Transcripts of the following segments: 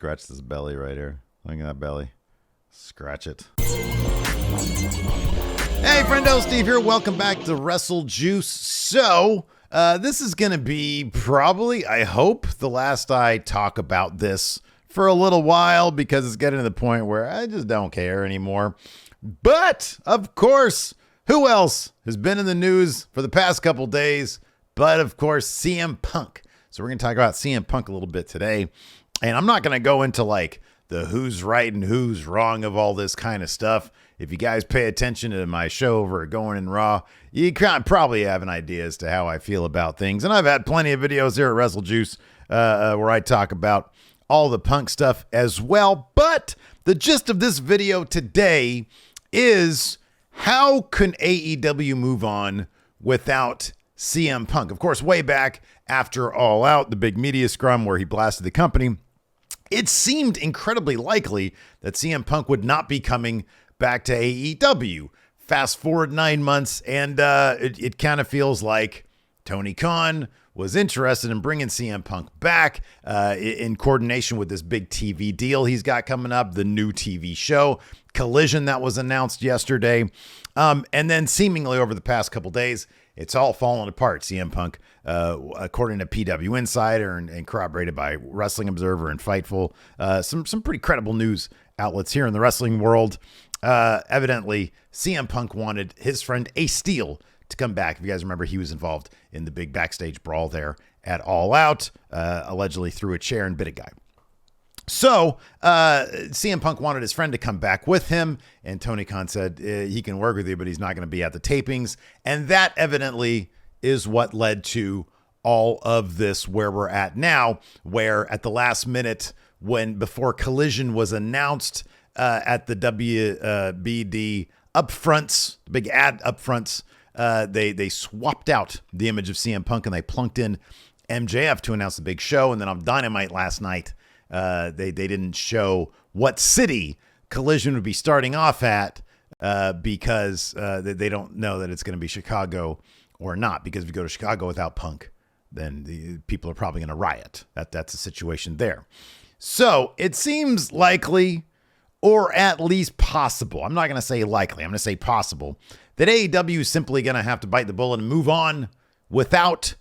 Scratch this belly right here. Look at that belly. Scratch it. Hey, friendo, Steve here. Welcome back to Wrestle Juice. So, this is going to be probably, I hope, the last I talk about this for a little while because it's getting to the point where I just don't care anymore. But, of course, who else has been in the news for the past couple days? But, of course, CM Punk. So we're going to talk about CM Punk a little bit today. And I'm not going to go into like the who's right and who's wrong of all this kind of stuff. If you guys pay attention to my show over at Going in Raw, you probably have an idea as to how I feel about things. And I've had plenty of videos here at Wrestle Juice where I talk about all the Punk stuff as well. But the gist of this video today is how can AEW move on without CM Punk? Of course, way back after All Out, the big media scrum where he blasted the company, it seemed incredibly likely that CM Punk would not be coming back to AEW. Fast forward 9 months, and it kind of feels like Tony Khan was interested in bringing CM Punk back in coordination with this big TV deal he's got coming up, the new TV show, Collision, that was announced yesterday. And then seemingly over the past couple days, it's all fallen apart. CM Punk, according to PW Insider and corroborated by Wrestling Observer and Fightful, some pretty credible news outlets here in the wrestling world. Evidently, CM Punk wanted his friend Ace Steel to come back. If you guys remember, he was involved in the big backstage brawl there at All Out, allegedly threw a chair and bit a guy. So CM Punk wanted his friend to come back with him, and Tony Khan said he can work with you, but he's not going to be at the tapings. And that evidently is what led to all of this where we're at now, where at the last minute, before Collision was announced at the WBD upfronts, the big ad upfronts, they swapped out the image of CM Punk and they plunked in MJF to announce the big show. And then on Dynamite last night, they didn't show what city Collision would be starting off at because they don't know that it's going to be Chicago or not. Because if you go to Chicago without Punk, then the people are probably going to riot. That's the situation there. So it seems likely, or at least possible, I'm not going to say likely, I'm going to say possible, that AEW is simply going to have to bite the bullet and move on without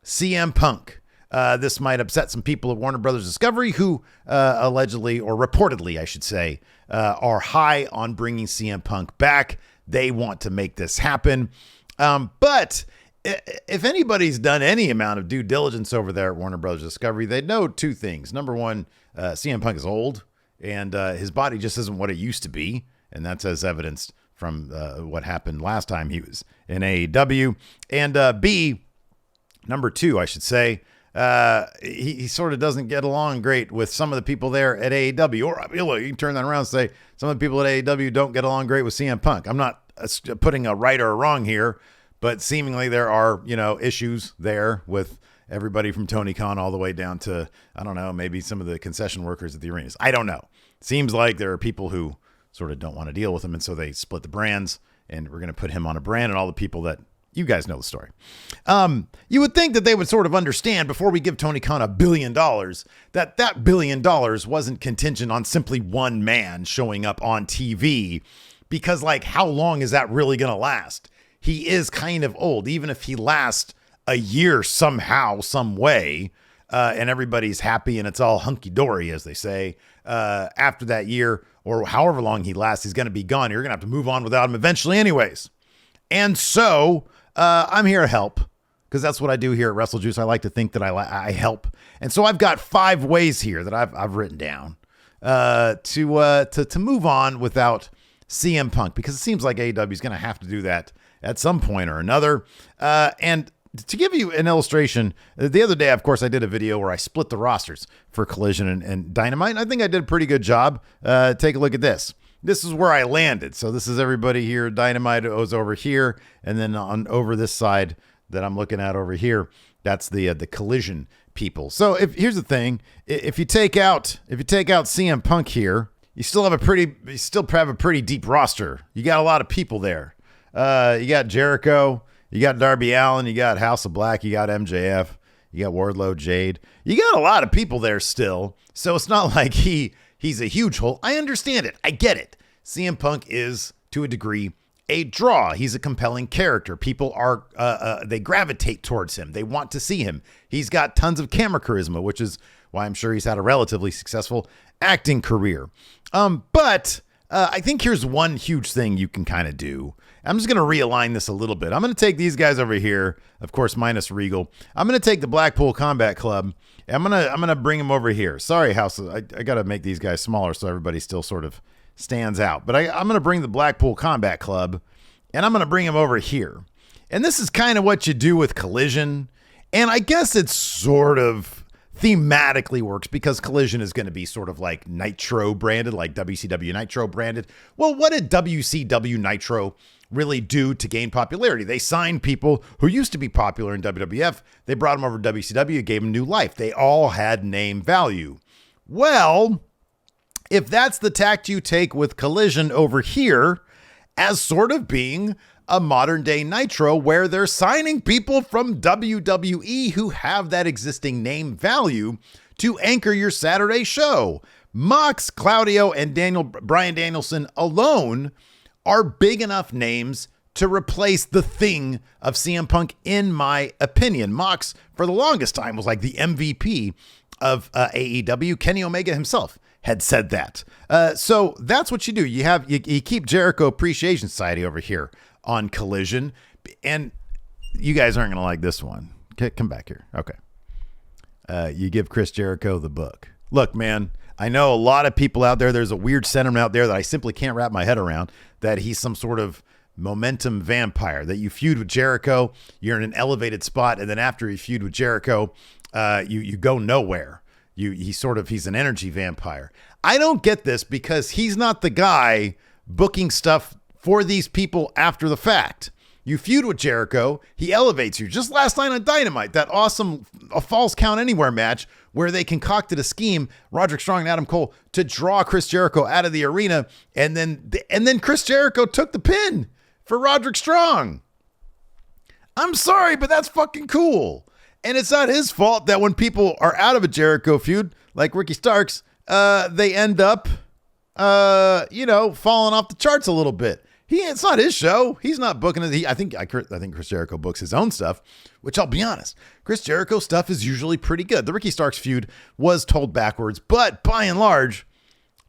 CM Punk. This might upset some people at Warner Brothers Discovery who allegedly, or reportedly, I should say, are high on bringing CM Punk back. They want to make this happen. But if anybody's done any amount of due diligence over there at Warner Brothers Discovery, they know two things. Number one, CM Punk is old and his body just isn't what it used to be. And that's as evidenced from what happened last time he was in AEW. And B, number two, I should say, he sort of doesn't get along great with some of the people there at AEW. Or you can turn that around and say some of the people at AEW don't get along great with CM Punk. I'm not putting a right or a wrong here, but seemingly there are, issues there with everybody from Tony Khan all the way down to, I don't know, maybe some of the concession workers at the arenas. I don't know. Seems like there are people who sort of don't want to deal with him, and so they split the brands, and we're going to put him on a brand, and all the people that, you guys know the story. You would think that they would sort of understand before we give Tony Khan $1 billion, that $1 billion wasn't contingent on simply one man showing up on TV, because how long is that really going to last? He is kind of old. Even if he lasts a year somehow, some way, and everybody's happy and it's all hunky-dory, as they say, after that year or however long he lasts, he's going to be gone. You're going to have to move on without him eventually anyways. And so I'm here to help, because that's what I do here at Wrestle Juice. I like to think that I help. And so I've got 5 ways here that I've written down to move on without CM Punk, because it seems like AEW is going to have to do that at some point or another. And to give you an illustration, the other day, of course, I did a video where I split the rosters for Collision and Dynamite. And I think I did a pretty good job. Take a look at this. This is where I landed. So this is everybody here. Dynamite was over here. And then on over this side that I'm looking at over here, that's the Collision people. So here's the thing. If you take out CM Punk here, you still have a pretty deep roster. You got a lot of people there. You got Jericho, you got Darby Allin, you got House of Black, you got MJF, You got Wardlow, Jade. You got a lot of people there still. So it's not like he's a huge hole. I understand it. I get it. CM Punk is, to a degree, a draw. He's a compelling character. People are, they gravitate towards him. They want to see him. He's got tons of camera charisma, which is why I'm sure he's had a relatively successful acting career. But I think here's one huge thing you can kind of do. I'm just going to realign this a little bit. I'm going to take these guys over here, of course, minus Regal. I'm going to take the Blackpool Combat Club, and I'm going to bring them over here. Sorry, House. I got to make these guys smaller so everybody still sort of stands out. But I'm going to bring the Blackpool Combat Club, and I'm going to bring them over here. And this is kind of what you do with Collision. And I guess it's sort of thematically works because Collision is going to be sort of like Nitro branded, like WCW Nitro branded. Well, what did WCW Nitro really do to gain popularity? They signed people who used to be popular in WWF. They brought them over to WCW, gave them new life. They all had name value. Well, if that's the tact you take with Collision over here as sort of being a modern day Nitro where they're signing people from WWE who have that existing name value to anchor your Saturday show. Mox, Claudio, and Bryan Danielson alone are big enough names to replace the thing of CM Punk, in my opinion. Mox, for the longest time, was like the MVP of AEW. Kenny Omega himself had said that. So that's what you do. You keep Jericho Appreciation Society over here on Collision, and you guys aren't going to like this one. Okay, come back here. Okay. You give Chris Jericho the book. Look, man, I know a lot of people out there, there's a weird sentiment out there that I simply can't wrap my head around, that he's some sort of momentum vampire, that you feud with Jericho, you're in an elevated spot, and then after you feud with Jericho, you go nowhere. He's an energy vampire. I don't get this because he's not the guy booking stuff for these people after the fact. You feud with Jericho, he elevates you. Just last night on Dynamite, that awesome a Falls Count Anywhere match where they concocted a scheme, Roderick Strong and Adam Cole, to draw Chris Jericho out of the arena, and then Chris Jericho took the pin for Roderick Strong. I'm sorry, but that's fucking cool. And it's not his fault that when people are out of a Jericho feud, like Ricky Starks, they end up, falling off the charts a little bit. It's not his show. He's not booking it. I think Chris Jericho books his own stuff, which I'll be honest, Chris Jericho stuff is usually pretty good. The Ricky Starks feud was told backwards, but by and large,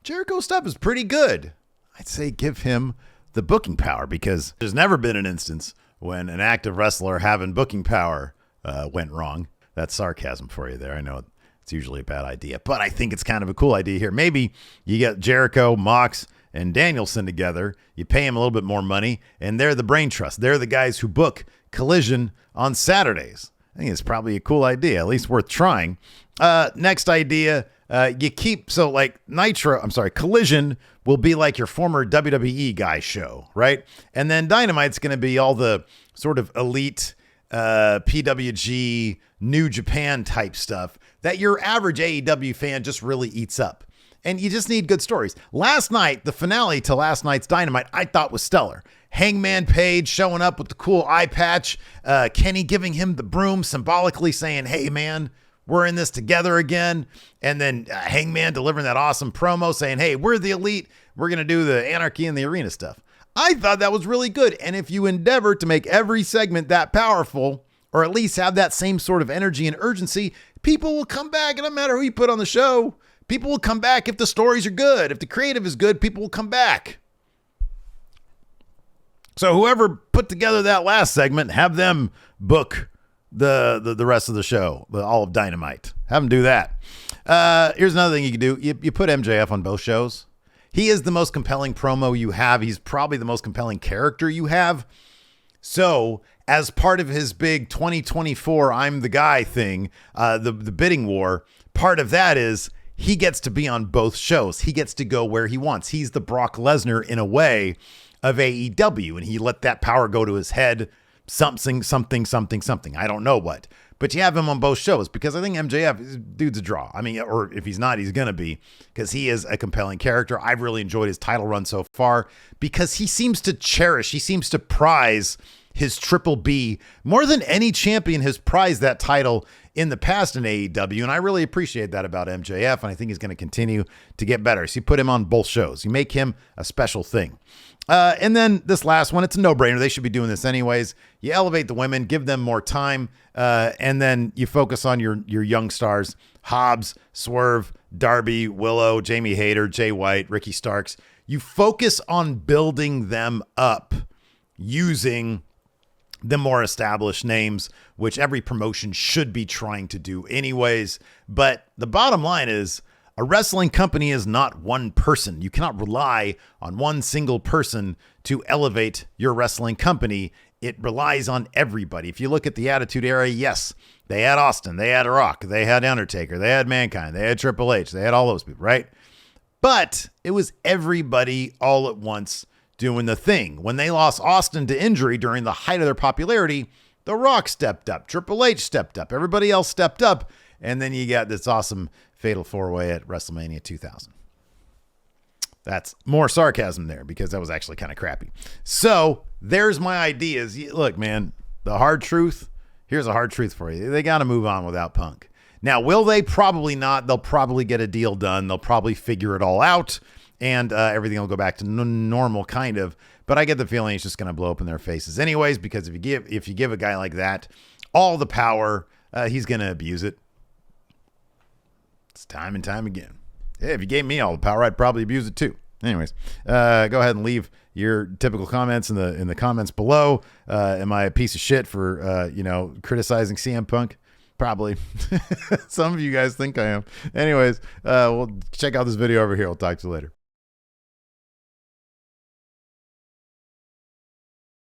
Jericho stuff is pretty good. I'd say give him the booking power, because there's never been an instance when an active wrestler having booking power went wrong. That's sarcasm for you there. I know it's usually a bad idea, but I think it's kind of a cool idea here. Maybe you get Jericho, Mox, and Danielson together, you pay them a little bit more money, and they're the brain trust. They're the guys who book Collision on Saturdays. I think it's probably a cool idea, at least worth trying. Next idea, Collision will be like your former WWE guy show, right? And then Dynamite's going to be all the sort of elite PWG, New Japan type stuff that your average AEW fan just really eats up. And you just need good stories. Last night, the finale to last night's Dynamite, I thought was stellar. Hangman Page showing up with the cool eye patch. Kenny giving him the broom, symbolically saying, hey, man, we're in this together again. And then Hangman delivering that awesome promo saying, hey, we're the elite. We're going to do the Anarchy in the Arena stuff. I thought that was really good. And if you endeavor to make every segment that powerful, or at least have that same sort of energy and urgency, people will come back. And no matter who you put on the show, people will come back if the stories are good. If the creative is good, people will come back. So whoever put together that last segment, have them book the rest of the show, all of Dynamite. Have them do that. Here's another thing you can do. You put MJF on both shows. He is the most compelling promo you have. He's probably the most compelling character you have. So as part of his big 2024 I'm the guy thing, the bidding war, part of that is he gets to be on both shows. He gets to go where he wants. He's the Brock Lesnar in a way of AEW, and he let that power go to his head. Something. I don't know what. But you have him on both shows because I think MJF, dude's a draw. I mean, or if he's not, he's going to be, because he is a compelling character. I've really enjoyed his title run so far because he seems to prize his Triple B more than any champion has prized that title in the past in AEW, and I really appreciate that about MJF, and I think he's going to continue to get better. So you put him on both shows. You make him a special thing. And then this last one, it's a no-brainer. They should be doing this anyways. You elevate the women, give them more time, and then you focus on your young stars, Hobbs, Swerve, Darby, Willow, Jamie Hayter, Jay White, Ricky Starks. You focus on building them up using the more established names, which every promotion should be trying to do anyways. But the bottom line is, a wrestling company is not one person. You cannot rely on one single person to elevate your wrestling company. It relies on everybody. If you look at the Attitude Era, yes, they had Austin, they had Rock, they had Undertaker, they had Mankind, they had Triple H, they had all those people, right? But it was everybody all at once doing the thing. When they lost Austin to injury during the height of their popularity, The Rock stepped up, Triple H stepped up, everybody else stepped up, and then you got this awesome Fatal 4-Way at WrestleMania 2000. That's more sarcasm there because that was actually kind of crappy. So there's my ideas. Look, man, the hard truth, here's a hard truth for you. They got to move on without Punk. Now, will they? Probably not. They'll probably get a deal done. They'll probably figure it all out, and everything will go back to normal, kind of. But I get the feeling it's just going to blow up in their faces anyways, because if you give a guy like that all the power, he's going to abuse it. It's time and time again. Hey, if you gave me all the power, I'd probably abuse it too. Anyways, go ahead and leave your typical comments in the comments below. Am I a piece of shit for criticizing CM Punk? Probably. Some of you guys think I am. Anyways, we'll check out this video over here. We'll talk to you later.